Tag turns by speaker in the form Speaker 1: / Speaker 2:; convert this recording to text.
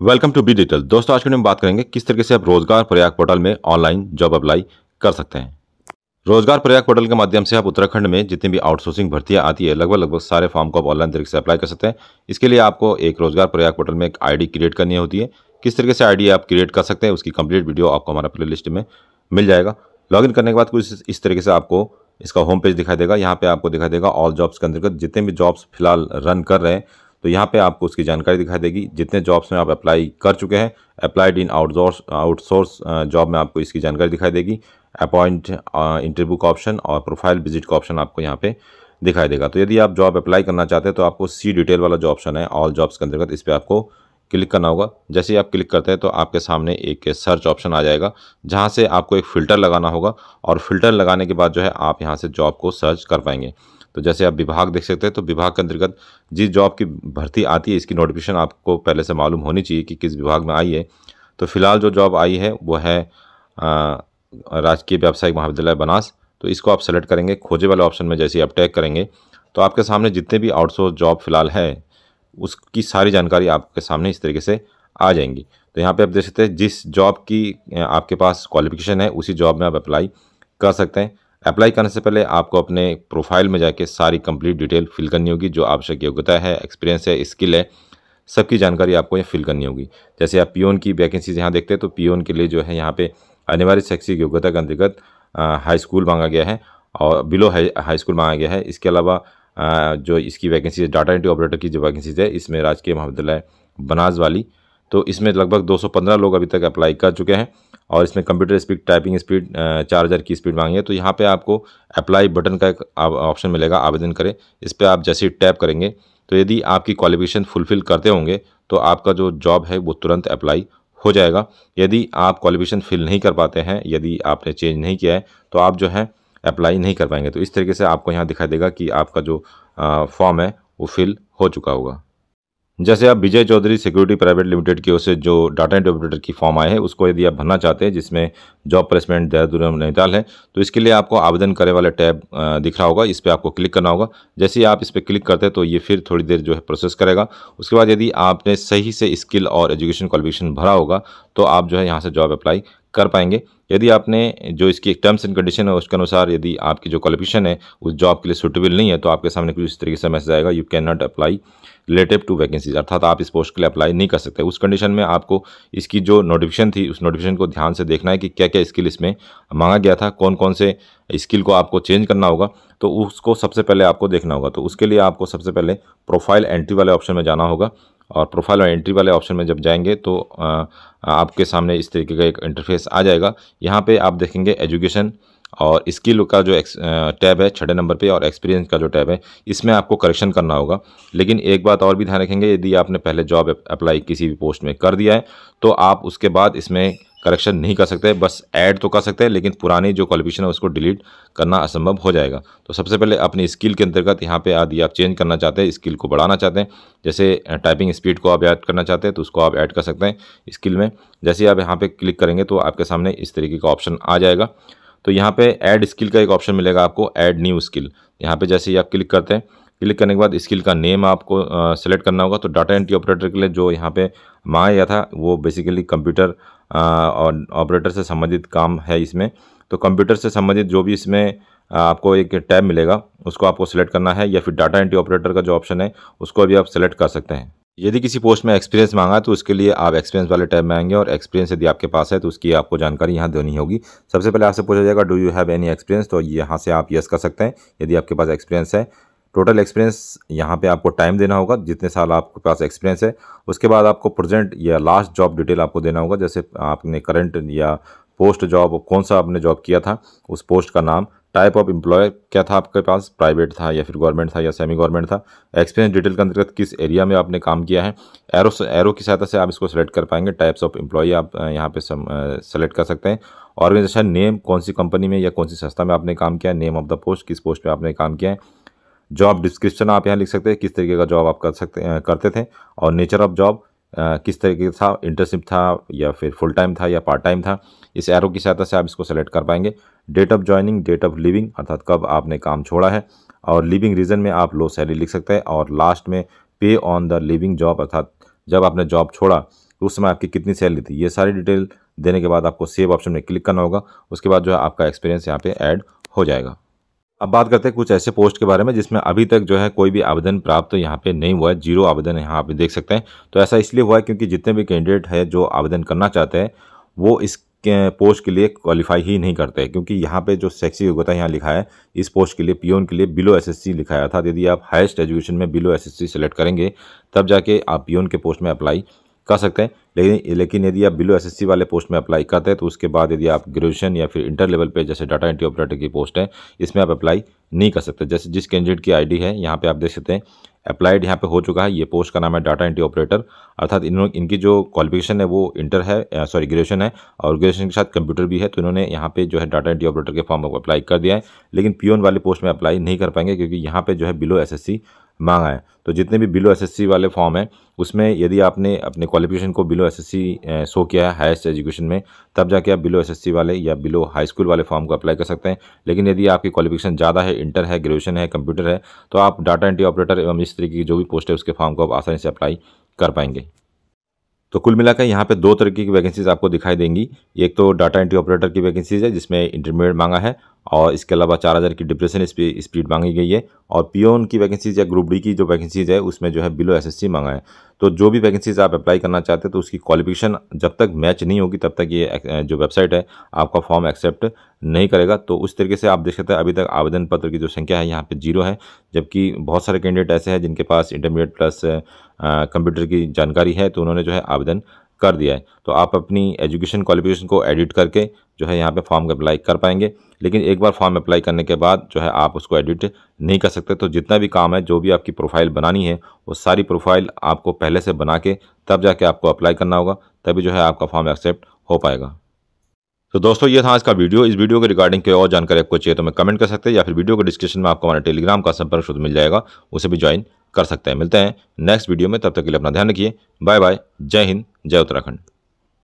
Speaker 1: Welcome to be detail. दोस्तों, आज के वीडियो में बात करेंगे किस तरीके से आप रोजगार प्रयाग पोर्टल में ऑनलाइन जॉब अप्लाई कर सकते हैं। रोजगार प्रयाग पोर्टल के माध्यम से आप उत्तराखंड में जितनी भी आउटसोर्सिंग भर्तियां आती है लगभग सारे फॉर्म को आप ऑनलाइन तरीके से अप्लाई कर सकते हैं। इसके लिए आपको एक रोजगार प्रयाग पोर्टल में एक आईडी क्रिएट करनी होती है। किस तरीके से आईडी आप क्रिएट कर सकते हैं उसकी कंप्लीट वीडियो आपको हमारा प्ले लिस्ट में मिल जाएगा। लॉगिन करने के बाद कुछ इस तरीके से आपको इसका होम पेज दिखाई देगा। यहाँ पे आपको दिखाई देगा ऑल जॉब्स के अंतर्गत जितने भी जॉब्स फिलहाल रन कर रहे हैं, तो यहाँ पे आपको उसकी जानकारी दिखाई देगी। जितने जॉब्स में आप अप्लाई कर चुके हैं, अप्लाइड इन आउटसोर्स जॉब में आपको इसकी जानकारी दिखाई देगी। अपॉइंट इंटरव्यू का ऑप्शन और प्रोफाइल विजिट का ऑप्शन आपको यहाँ पे दिखाई देगा। तो यदि आप जॉब अप्लाई करना चाहते हैं तो आपको सी डिटेल वाला जो ऑप्शन है ऑल जॉब्स के अंतर्गत, इस पर आपको क्लिक करना होगा। जैसे ही आप क्लिक करते हैं तो आपके सामने एक सर्च ऑप्शन आ जाएगा, जहाँ से आपको एक फ़िल्टर लगाना होगा और फिल्टर लगाने के बाद जो है आप यहाँ से जॉब को सर्च कर पाएंगे। तो जैसे आप विभाग देख सकते हैं, तो विभाग के अंतर्गत जिस जॉब की भर्ती आती है इसकी नोटिफिकेशन आपको पहले से मालूम होनी चाहिए कि किस विभाग में आई है। तो फिलहाल जो जॉब आई है वो है राजकीय व्यावसायिक महाविद्यालय बनास। तो इसको आप सेलेक्ट करेंगे। खोजे वाले ऑप्शन में जैसे आप टैग करेंगे तो आपके सामने जितने भी आउटसोर्स जॉब फिलहाल है उसकी सारी जानकारी आपके सामने इस तरीके से आ जाएंगी। तो यहाँ पे आप देख सकते हैं जिस जॉब की आपके पास क्वालिफिकेशन है उसी जॉब में आप अप्लाई कर सकते हैं। अप्लाई करने से पहले आपको अपने प्रोफाइल में जाके सारी कंप्लीट डिटेल फिल करनी होगी। जो आवश्यक योग्यता है, एक्सपीरियंस है, स्किल है, सबकी जानकारी आपको ये फिल करनी होगी। जैसे आप पियोन की वैकेंसीज यहाँ देखते हैं, तो पियोन के लिए जो है यहाँ पे अनिवार्य शैक्षिक योग्यता के अंतर्गत हाई स्कूल मांगा गया है और बिलो हाई स्कूल मांगा गया है। इसके अलावा जो इसकी वैकेंसी है डाटा एंट्री ऑपरेटर की जो वैकेंसीज है इसमें राजकीय महाविद्यालय बनास वाली, तो इसमें लगभग 215 लोग अभी तक अप्लाई कर चुके हैं और इसमें कंप्यूटर स्पीड, टाइपिंग स्पीड 4000 की स्पीड मांगी है। तो यहाँ पे आपको अप्लाई बटन का एक ऑप्शन मिलेगा, आवेदन करें। इस पर आप जैसे ही टैप करेंगे तो यदि आपकी क्वालिफिकेशन फुलफिल करते होंगे तो आपका जो जॉब है वो तुरंत अप्लाई हो जाएगा। यदि आप क्वालिफिकेशन फिल नहीं कर पाते हैं, यदि आपने चेंज नहीं किया है, तो आप जो है अप्लाई नहीं कर पाएंगे। तो इस तरीके से आपको यहाँ दिखाई देगा कि आपका जो फॉर्म है वो फिल हो चुका होगा। जैसे आप विजय चौधरी सिक्योरिटी प्राइवेट लिमिटेड की ओर से जो डाटा एंट्री ऑपरेटर की फॉर्म आए हैं उसको यदि आप भरना चाहते हैं, जिसमें जॉब प्लेसमेंट देहरादून नैनीताल है, तो इसके लिए आपको आवेदन करे वाले टैब दिख रहा होगा, इस पर आपको क्लिक करना होगा। जैसे ही आप इस पर क्लिक करते हैं तो ये फिर थोड़ी देर जो है प्रोसेस करेगा। उसके बाद यदि आपने सही से स्किल और एजुकेशन क्वालिफिकेशन भरा होगा तो आप जो है यहाँ से जॉब अप्लाई कर पाएंगे। यदि आपने जो इसकी टर्म्स एंड कंडीशन है उसके अनुसार यदि आपकी जो क्वालिफिकेशन है उस जॉब के लिए सूटेबल नहीं है तो आपके सामने कुछ इस तरीके से मैसेज आएगा, you can not apply relative to vacancies, अर्थात आप इस पोस्ट के लिए अप्लाई नहीं कर सकते। उस कंडीशन में आपको इसकी जो नोटिफिकेशन थी उस नोटिफिकेशन को ध्यान से देखना है कि क्या क्या स्किल इसमें मांगा गया था, कौन कौन से स्किल को आपको चेंज करना होगा, तो उसको सबसे पहले आपको देखना होगा। तो उसके लिए आपको सबसे पहले प्रोफाइल एंट्री वाले ऑप्शन में जाना होगा और प्रोफाइल और एंट्री वाले ऑप्शन में जब जाएंगे तो आपके सामने इस तरीके का एक इंटरफेस आ जाएगा। यहाँ पे आप देखेंगे एजुकेशन और स्किल का जो टैब है 6 नंबर पे और एक्सपीरियंस का जो टैब है इसमें आपको करेक्शन करना होगा। लेकिन एक बात और भी ध्यान रखेंगे, यदि आपने पहले जॉब अप्लाई किसी भी पोस्ट में कर दिया है तो आप उसके बाद इसमें करेक्शन नहीं कर सकते, बस ऐड तो कर सकते हैं लेकिन पुरानी जो क्वालिफिकेशन है उसको डिलीट करना असंभव हो जाएगा। तो सबसे पहले अपनी स्किल के अंतर्गत यहाँ पे यदि आप चेंज करना चाहते हैं, स्किल को बढ़ाना चाहते हैं, जैसे टाइपिंग स्पीड को आप ऐड करना चाहते हैं तो उसको आप ऐड कर सकते हैं स्किल में। जैसे आप यहाँ पे क्लिक करेंगे तो आपके सामने इस तरीके का ऑप्शन आ जाएगा। तो यहाँ पे ऐड स्किल का एक ऑप्शन मिलेगा आपको, ऐड न्यू स्किल। यहाँ पे जैसे ही आप क्लिक करते हैं, क्लिक करने के बाद स्किल का नेम आपको सेलेक्ट करना होगा। तो डाटा एंट्री ऑपरेटर के लिए जो यहाँ पे मांगा गया था वो बेसिकली कंप्यूटर और ऑपरेटर से संबंधित काम है इसमें। तो कंप्यूटर से संबंधित जो भी इसमें आपको एक टैब मिलेगा उसको आपको सेलेक्ट करना है, या फिर डाटा एंट्री ऑपरेटर का जो ऑप्शन है उसको भी आप सेलेक्ट कर सकते हैं। यदि किसी पोस्ट में एक्सपीरियंस मांगा तो उसके लिए आप एक्सपीरियंस वाले टैब में आएंगे और एक्सपीरियंस यदि आपके पास है तो उसकी आपको जानकारी यहाँ देनी होगी। सबसे पहले आपसे पूछा जाएगा do you have any experience, तो यहाँ से आप यस कर सकते हैं यदि आपके पास एक्सपीरियंस है। टोटल एक्सपीरियंस यहाँ पे आपको टाइम देना होगा, जितने साल आपके पास एक्सपीरियंस है। उसके बाद आपको प्रेजेंट या लास्ट जॉब डिटेल आपको देना होगा, जैसे आपने करंट या पोस्ट जॉब कौन सा आपने जॉब किया था, उस पोस्ट का नाम, टाइप ऑफ एम्प्लॉय क्या था आपके पास, प्राइवेट था या फिर गवर्नमेंट था या सेमी गवर्नमेंट था, एक्सपीरियंस डिटेल के अंतर्गत किस एरिया में आपने काम किया है। एरो की सहायता से आप इसको सेलेक्ट कर पाएंगे। टाइप्स ऑफ एम्प्लॉय आप यहाँ पे सेलेक्ट कर सकते हैं। ऑर्गेनाइजेशन नेम, कौन सी कंपनी में या कौन सी संस्था में आपने काम किया है, नेम ऑफ द पोस्ट, किस पोस्ट पे आपने काम किया है। जॉब डिस्क्रिप्शन आप यहाँ लिख सकते हैं, किस तरीके का जॉब आप करते थे, और नेचर ऑफ जॉब किस तरीके का था, इंटर्नशिप था या फिर फुल टाइम था या पार्ट टाइम था। इस एरो की सहायता से आप इसको सेलेक्ट कर पाएंगे। Date of joining, date of living अर्थात कब आपने काम छोड़ा है, और लिविंग रीजन में आप लो सैलरी लिख सकते हैं, और लास्ट में पे ऑन द लिविंग जॉब अर्थात जब आपने जॉब छोड़ा तो उस समय आपकी कितनी सैलरी थी, ये सारी डिटेल देने के बाद आपको सेव ऑप्शन में क्लिक करना होगा। उसके बाद जो है आपका एक्सपीरियंस यहाँ पे ऐड हो जाएगा। अब बात करते हैं कुछ ऐसे पोस्ट के बारे में जिसमें अभी तक जो है कोई भी आवेदन प्राप्त यहाँ पे नहीं हुआ है, 0 आवेदन यहाँ पे देख सकते हैं। तो ऐसा इसलिए हुआ है क्योंकि जितने भी कैंडिडेट है जो आवेदन करना चाहते हैं वो इस पोस्ट के लिए क्वालिफाई ही नहीं करते हैं, क्योंकि यहाँ पे जो शैक्षिक योग्यता यहाँ लिखा है इस पोस्ट के लिए पियोन के लिए बिलो एसएससी लिखा है, अर्थात यदि आप हाईएस्ट एजुकेशन में बिलो एसएससी सेलेक्ट करेंगे तब जाके आप पियोन के पोस्ट में अप्लाई कर सकते हैं। लेकिन यदि आप बिलो एसएससी वाले पोस्ट में अप्लाई करते हैं तो उसके बाद यदि आप ग्रेजुएशन या फिर इंटर लेवल पे जैसे डाटा एंट्री ऑपरेटर की पोस्ट है इसमें आप अप्लाई नहीं कर सकते। जैसे जिस कैंडिडेट की आईडी है यहाँ पे आप देख सकते हैं अप्लाइड यहाँ पे हो चुका है, ये पोस्ट का नाम है डाटा एंट्री ऑपरेटर, अर्थात इनकी जो क्वालिफिकेशन है वो इंटर है, सॉरी ग्रेजुएशन है और ग्रेजुएशन के साथ कंप्यूटर भी है। तो इन्होंने यहाँ पे जो है डाटा एंट्री ऑपरेटर के फॉर्म को अप्लाई कर दिया है, लेकिन पियोन वाले पोस्ट में अप्लाई नहीं कर पाएंगे क्योंकि यहाँ पे जो है बिलो एसएससी मांगा है। तो जितने भी बिलो एसएससी वाले फॉर्म हैं उसमें यदि आपने अपने क्वालिफिकेशन को बिलो एसएससी शो किया है हाईएस्ट एजुकेशन में तब जाके आप बिलो एसएससी वाले या बिलो हाई स्कूल वाले फॉर्म को अप्लाई कर सकते हैं। लेकिन यदि आपकी क्वालिफिकेशन ज़्यादा है, इंटर है, ग्रेजुएशन है, कंप्यूटर है, तो आप डाटा एंट्री ऑपरेटर एवं इस तरीके की जो भी पोस्ट है उसके फॉर्म को आप आसानी से अप्लाई कर पाएंगे। तो कुल मिलाकर यहाँ पे 2 तरीके की वैकेंसीज आपको दिखाई देंगी। एक तो डाटा एंट्री ऑपरेटर की वैकेंसीज है जिसमें इंटरमीडिएट मांगा है और इसके अलावा 4000 की डिप्रेशन स्पीड मांगी गई है, और पियोन की वैकेंसीज या ग्रुप डी की जो वैकेंसीज है उसमें जो है बिलो एसएससी मांगा है। तो जो भी वैकेंसीज आप अप्लाई करना चाहते हैं तो उसकी क्वालिफिकेशन जब तक मैच नहीं होगी तब तक ये जो वेबसाइट है आपका फॉर्म एक्सेप्ट नहीं करेगा। तो उस तरीके से आप देख सकते हैं अभी तक आवेदन पत्र की जो संख्या है यहाँ पे 0 है, जबकि बहुत सारे कैंडिडेट ऐसे हैं जिनके पास इंटरमीडिएट प्लस कंप्यूटर की जानकारी है तो उन्होंने जो है आवेदन कर दिया है। तो आप अपनी एजुकेशन क्वालिफिकेशन को एडिट करके जो है यहाँ पे फॉर्म का अप्लाई कर पाएंगे, लेकिन एक बार फॉर्म अप्लाई करने के बाद जो है आप उसको एडिट नहीं कर सकते। तो जितना भी काम है, जो भी आपकी प्रोफाइल बनानी है वो सारी प्रोफाइल आपको पहले से बना के तब जाके आपको अप्लाई करना होगा, तभी जो है आपका फॉर्म एक्सेप्ट हो पाएगा। तो दोस्तों ये था आज का वीडियो। इस वीडियो के रिगार्डिंग कोई और जानकारी आपको चाहिए तो मैं कमेंट कर सकते हैं या फिर वीडियो के डिस्क्रिप्शन में आपको हमारा टेलीग्राम का संपर्क सूत्र मिल जाएगा, उसे भी ज्वाइन कर सकते हैं। मिलते हैं नेक्स्ट वीडियो में, तब तक के लिए अपना ध्यान रखिए। Bye bye. जय हिंद, जय उत्तराखंड।